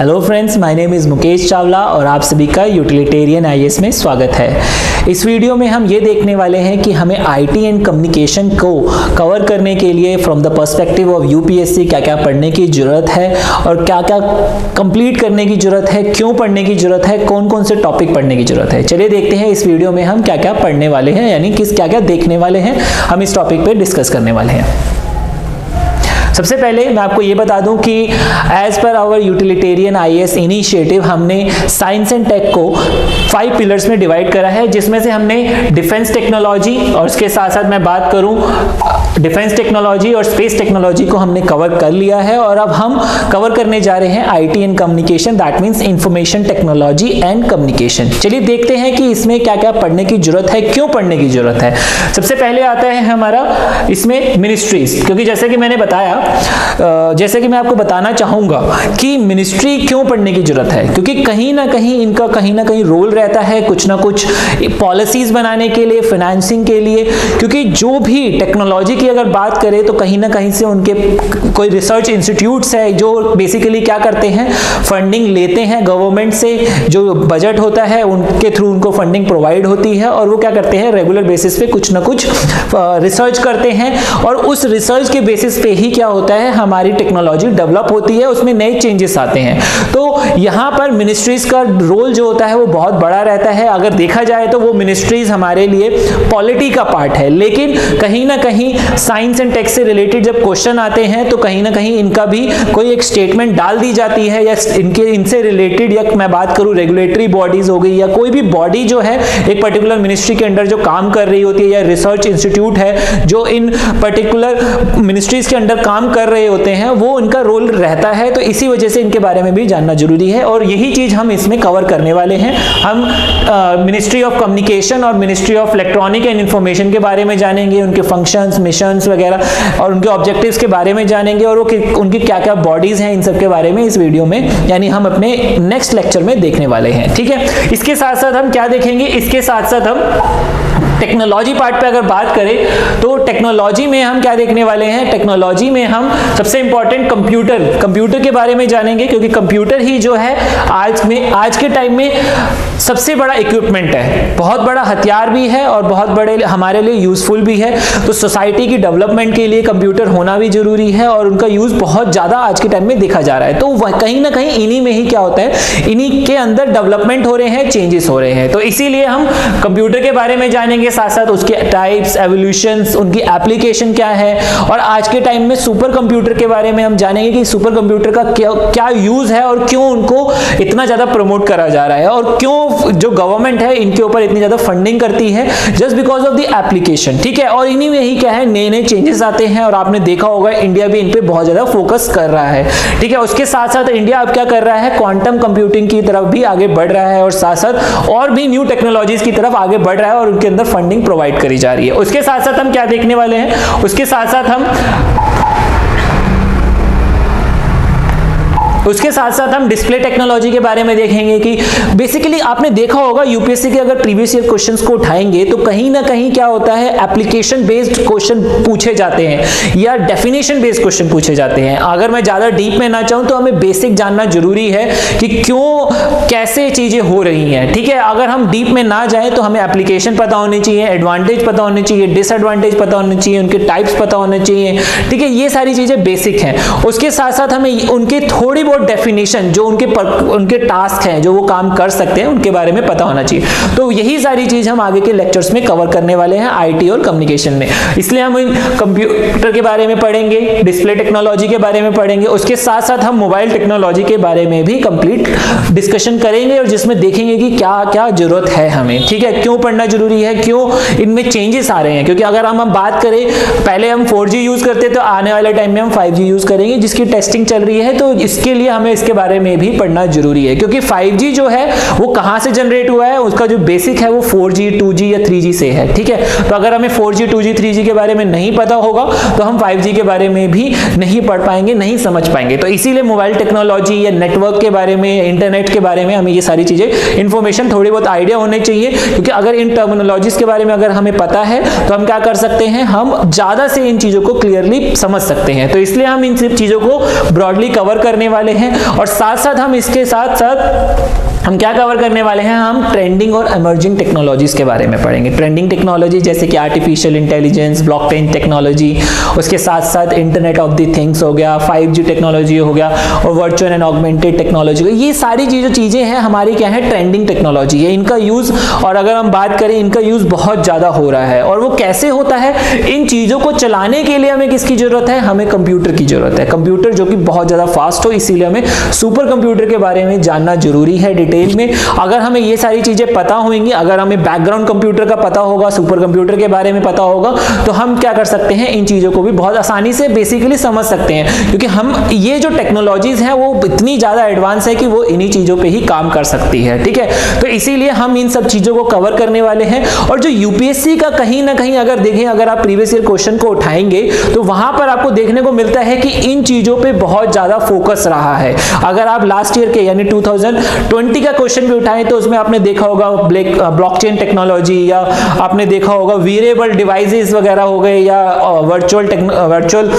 Hello friends, my name is Mukesh Chawla और आप सभी का यूटिलिटेरियन आईएएस में स्वागत है। इस वीडियो में हम ये देखने वाले हैं कि हमें आईटी एंड कम्युनिकेशन को कवर करने के लिए from the perspective of UPSC क्या क्या पढ़ने की ज़रूरत है और क्या क्या कंप्लीट करने की ज़रूरत है, क्यों पढ़ने की ज़रूरत है, कौन कौन से टॉपिक पढ़ने की ज़रूरत है। चलिए देखते हैं इस वीडियो में हम क्या क्या पढ़ने वाले हैं, यानी किस क्या क्या देखने वाले हैं, हम इस टॉपिक पर डिस्कस करने वाले हैं। सबसे पहले मैं आपको ये बता दूं कि as per our utilitarian IAS initiative हमने साइंस एंड टेक को 5 पिलर्स में डिवाइड करा है, जिसमें से हमने डिफेंस टेक्नोलॉजी और उसके साथ साथ मैं बात करूं डिफेंस टेक्नोलॉजी और स्पेस टेक्नोलॉजी को हमने कवर कर लिया है और अब हम कवर करने जा रहे हैं IT and communication, that means information technology and communication. चलिए देखते हैं कि इसमें क्या क्या पढ़ने की जरूरत है, क्यों पढ़ने की जरूरत है। सबसे पहले आता है हमारा इसमें मिनिस्ट्रीज, क्योंकि जैसे कि मैंने बताया, जैसे कि मैं आपको बताना चाहूंगा कि मिनिस्ट्री क्यों पढ़ने की जरूरत है, क्योंकि कहीं ना कहीं इनका कहीं ना कहीं रोल रहता है कुछ ना कुछ पॉलिसीज बनाने के लिए, फाइनेंसिंग के लिए। क्योंकि जो भी टेक्नोलॉजी की अगर बात करें तो कहीं ना कहीं से उनके कोई रिसर्च इंस्टीट्यूट्स है जो बेसिकली क्या करते हैं, फंडिंग लेते हैं गवर्नमेंट से, जो बजट होता है उनके थ्रू उनको फंडिंग प्रोवाइड होती है और वो क्या करते हैं, रेगुलर बेसिस पे कुछ ना कुछ रिसर्च करते हैं और उस रिसर्च के बेसिस पे ही क्या होता है, हमारी टेक्नोलॉजी डेवलप होती है, उसमें नए चेंजेस आते हैं। तो यहाँ पर मिनिस्ट्रीज का रोल जो होता है वो बहुत बड़ा रहता है। अगर देखा जाए तो वो मिनिस्ट्रीज हमारे लिए पॉलिटी का पार्ट है, लेकिन कहीं ना कहीं साइंस एंड टेक से रिलेटेड जब क्वेश्चन आते हैं तो कहीं ना कहीं इनका भी कोई एक स्टेटमेंट डाल दी जाती है, या इनसे रिलेटेड, या मैं बात करूं रेगुलेटरी बॉडीज हो गई या कोई भी बॉडी जो है एक पर्टिकुलर मिनिस्ट्री के अंडर जो काम कर रही होती है, या रिसर्च इंस्टीट्यूट है जो इन पर्टिकुलर मिनिस्ट्रीज के अंडर काम कर रहे होते हैं, वो इनका रोल रहता है। तो इसी वजह से इनके बारे में भी जानना जरूरी है और यही चीज हम इसमें कवर करने वाले हैं। हम मिनिस्ट्री ऑफ कम्युनिकेशन और ministry of electronic and information के बारे में जानेंगे, उनके फंक्शंस, मिशंस वगैरह और उनके ऑब्जेक्टिव्स के बारे में जानेंगे और वो उनकी क्या क्या बॉडीज हैं, इन सब के बारे में इस वीडियो में यानी हम अपने नेक्स्ट लेक्चर में देखने वाले हैं। ठीक है, इसके साथ साथ हम क्या देखेंगे, इसके साथ साथ हम टेक्नोलॉजी पार्ट पे अगर बात करें तो टेक्नोलॉजी में हम क्या देखने वाले हैं, टेक्नोलॉजी में हम सबसे इंपॉर्टेंट कंप्यूटर के बारे में जानेंगे, क्योंकि कंप्यूटर ही जो है आज के टाइम में सबसे बड़ा इक्विपमेंट है, बहुत बड़ा हथियार भी है और बहुत बड़े हमारे लिए यूजफुल भी है। तो सोसाइटी की डेवलपमेंट के लिए कंप्यूटर होना भी जरूरी है और उनका यूज बहुत ज्यादा आज के टाइम में देखा जा रहा है। तो कहीं ना कहीं इन्हीं में ही क्या होता है, इन्हीं के अंदर डेवलपमेंट हो रहे हैं, चेंजेस हो रहे हैं। तो इसीलिए हम कंप्यूटर के बारे में जानेंगे, साथ साथ उसके टाइप्स, एवोल्यूशंस, उनकी एप्लीकेशन क्या है और आज के टाइम में सुपर कंप्यूटर के बारे में हम जानेंगे कि सुपर कंप्यूटर का क्या यूज है और क्यों उनको इतना ज्यादा प्रमोट करा जा रहा है और क्यों जो गवर्नमेंट है इनके ऊपर इतनी ज्यादा फंडिंग करती है just because of the application. ठीक है, और इन्हीं में ही क्या है, नए नए चेंजेस आते हैं और आपने देखा होगा इंडिया भी इन पे बहुत ज्यादा फोकस कर रहा है। ठीक है, उसके साथ साथ इंडिया अब क्या कर रहा है, क्वांटम कंप्यूटिंग की तरफ भी आगे बढ़ रहा है और साथ साथ और भी न्यू टेक्नोलॉजीज की तरफ आगे बढ़ रहा है और उनके अंदर फंडिंग प्रोवाइड करी जा रही है। उसके साथ साथ हम क्या देखने वाले हैं, उसके साथ साथ हम डिस्प्ले टेक्नोलॉजी के बारे में देखेंगे कि बेसिकली आपने देखा होगा यूपीएससी के अगर प्रीवियस ईयर क्वेश्चंस को उठाएंगे तो कहीं ना कहीं क्या होता है, एप्लीकेशन बेस्ड क्वेश्चन पूछे जाते हैं या डेफिनेशन बेस्ड क्वेश्चन पूछे जाते हैं। अगर मैं ज्यादा डीप में ना चाहूं तो हमें बेसिक जानना जरूरी है कि क्यों कैसे चीजें हो रही हैं। ठीक है, अगर हम डीप में ना जाए तो हमें एप्लीकेशन पता होनी चाहिए, एडवांटेज पता होने चाहिए, डिसएडवांटेज पता होने चाहिए, उनके टाइप्स पता होने चाहिए। ठीक है, ये सारी चीजें बेसिक हैं। उसके साथ साथ हमें उनके थोड़ी बहुत डेफिनेशन, जो उनके टास्क हैं, जो वो काम कर सकते हैं, उनके बारे में पता होना चाहिए। तो यही सारी चीज हम आगे के लेक्चर्स में कवर करने वाले हैं आईटी और कम्युनिकेशन में। इसलिए हम कंप्यूटर के बारे में पढ़ेंगे, डिस्प्ले टेक्नोलॉजी के बारे में पढ़ेंगे, उसके साथ साथ हम मोबाइल टेक्नोलॉजी के बारे में भी कंप्लीट डिस्कशन करेंगे और जिसमें देखेंगे कि क्या क्या जरूरत है हमें। ठीक है, क्यों पढ़ना जरूरी है, क्यों इनमें चेंजेस आ रहे हैं, क्योंकि अगर हम बात करें, पहले हम 4G यूज करते तो आने वाले टाइम में हम 5G यूज करेंगे, जिसकी टेस्टिंग चल रही है। तो इसके लिए हमें इसके बारे में भी पढ़ना जरूरी है, क्योंकि 5G जो है वो कहां से जनरेट हुआ है, उसका जो बेसिक है वो 4G, 2G या 3G से है। ठीक है, तो अगर हमें 4G, 2G, 3G के बारे में नहीं पता होगा तो हम 5G के बारे में भी नहीं पढ़ पाएंगे, नहीं समझ पाएंगे। तो इसीलिए मोबाइल टेक्नोलॉजी या नेटवर्क के बारे में, इंटरनेट के बारे में हमें ये सारी चीजें, इंफॉर्मेशन थोड़ी बहुत आइडिया होने चाहिए, क्योंकि अगर इन टर्मिनोलॉजीज के बारे में अगर हमें पता है तो हम क्या कर सकते हैं, हम ज्यादा से इन चीजों को क्लियरली समझ सकते हैं। तो इसलिए हम इन सब चीजों को ब्रॉडली कवर करने वाले वाले हैं, और साथ साथ हम इसके साथ साथ हम क्या कवर करने वाले हैं, हम ट्रेंडिंग और इमर्जिंग टेक्नोलॉजीज के बारे में पढ़ेंगे। ट्रेंडिंग टेक्नोलॉजी जैसे कि आर्टिफिशियल इंटेलिजेंस, ब्लॉकचेन टेक्नोलॉजी, उसके साथ साथ इंटरनेट ऑफ द थिंग्स हो गया, 5G टेक्नोलॉजी हो गया, और वर्चुअल एंड ऑगमेंटेड टेक्नोलॉजी, ये सारी चीजें हैं हमारी क्या है, ट्रेंडिंग टेक्नोलॉजी है। इनका यूज, और अगर हम बात करें, इनका यूज बहुत ज्यादा हो रहा है। और वो कैसे होता है, इन चीजों को चलाने के लिए हमें किसकी जरूरत है, हमें कंप्यूटर की जरूरत है। कंप्यूटर जो कि बहुत ज्यादा फास्ट हो, इसीलिए हमें सुपर कंप्यूटर के बारे में जानना जरूरी है डिटेल में। अगर हमें ये सारी चीजें पता होंगी, अगर हमें बैकग्राउंड कंप्यूटर का पता होगा, सुपर कंप्यूटर के बारे में पता होगा, तो हम क्या कर सकते हैं, इन चीजों को भी बहुत आसानी से बेसिकली समझ सकते हैं, क्योंकि हम ये जो टेक्नोलॉजीज हैं वो इतनी ज्यादा एडवांस है कि वो इन्हीं चीजों पे ही काम कर सकती है। ठीक है, तो इसीलिए हम इन सब चीजों को कवर करने वाले हैं। और जो यूपीएससी का कहीं ना कहीं अगर देखें, अगर आप प्रीवियस ईयर क्वेश्चन को उठाएंगे तो वहां पर आपको देखने को मिलता है कि इन चीजों पे बहुत ज्यादा फोकस रहा है। अगर आप लास्ट ईयर के यानी 2020 का क्वेश्चन भी उठाएं तो उसमें आपने देखा होगा ब्लॉकचेन टेक्नोलॉजी, या आपने देखा होगा वेरिएबल डिवाइसेस वगैरह हो गए, या वर्चुअल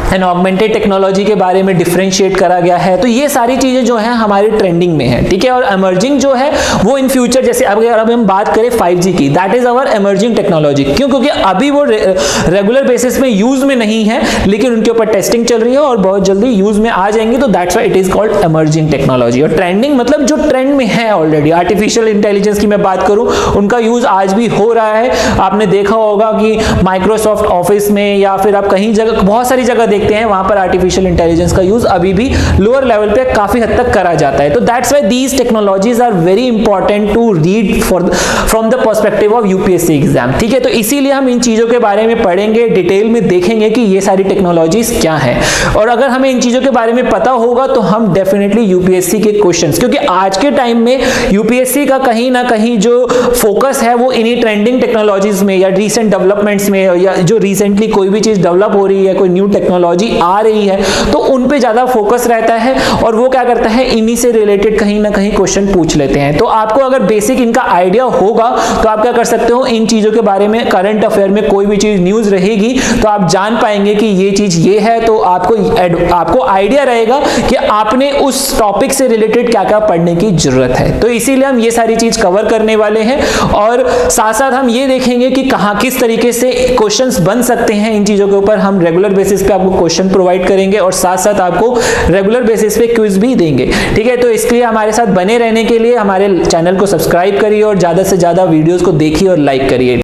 एंड ऑगमेंटेड टेक्नोलॉजी के बारे में डिफरेंशिएट करा गया है। तो ये सारी चीजें जो है हमारी ट्रेंडिंग में है। ठीक है, और इमर्जिंग जो है वो इन फ्यूचर, जैसे अगर हम बात करें 5G की, that is our emerging technology. क्यों? क्योंकि अभी वो रेगुलर बेसिस में यूज में नहीं है, लेकिन उनके ऊपर टेस्टिंग चल रही है और बहुत जल्दी यूज में आ जाएंगे, तो that's why it is called emerging technology. और ट्रेंडिंग मतलब जो ट्रेंड में है ऑलरेडी। आर्टिफिशियल इंटेलिजेंस की मैं बात करूं, उनका यूज आज भी हो रहा है। आपने देखा होगा कि माइक्रोसॉफ्ट ऑफिस में, या फिर आप कहीं जगह, बहुत सारी जगह देखते हैं, वहां पर आर्टिफिशियल इंटेलिजेंस का यूज अभी भी लोअर लेवल पे काफी हद तक करा जाता है। तो that's why these technologies are very important to read from the perspective of UPSC exam. ठीक है, तो इसीलिए हम इन चीजों के बारे में पढ़ेंगे, डिटेल में देखेंगे कि ये सारी टेक्नोलॉजीज क्या है। और अगर हमें इन चीजों के बारे में पता होगा तो हम डेफिनेटली यूपीएससी के क्वेश्चंस, क्योंकि आज के टाइम में यूपीएससी का कहीं ना कहीं जो फोकस है वो इन्हीं ट्रेंडिंग टेक्नोलॉजीज में, या रिसेंट डेवलपमेंट्स में, या जो रिसेंटली कोई भी चीज डेवलप हो रही है, कोई न्यू टेक्नोलॉजी आ रही है, तो उन पे ज्यादा फोकस रहता है। और वो क्या करता है, इन्हीं से रिलेटेड कहीं ना कहीं क्वेश्चन पूछ लेते हैं। तो आपको अगर बेसिक इनका आइडिया होगा तो आप क्या कर सकते हो, इन चीजों के बारे में, करंट अफेयर में कोई भी चीज न्यूज रहेगी तो आप जान पाएंगे कि ये चीज ये है, तो आपको आइडिया रहेगा कि आपने उस टॉपिक से रिलेटेड क्या क्या पढ़ने की जरूरत है। तो इसीलिए हम ये सारी चीज कवर करने वाले हैं, और साथ साथ हम ये देखेंगे कि कहां किस तरीके से क्वेश्चंस बन सकते हैं। इन चीजों के ऊपर हम रेगुलर बेसिस पे आपको क्वेश्चन प्रोवाइड करेंगे, और साथ साथ आपको रेगुलर बेसिस पे क्विज भी देंगे। ठीक है, तो इसके लिए हमारे साथ बने रहने के लिए हमारे चैनल को सब्सक्राइब करिए, और ज्यादा से ज्यादा वीडियोस को देखिए और लाइक करिए।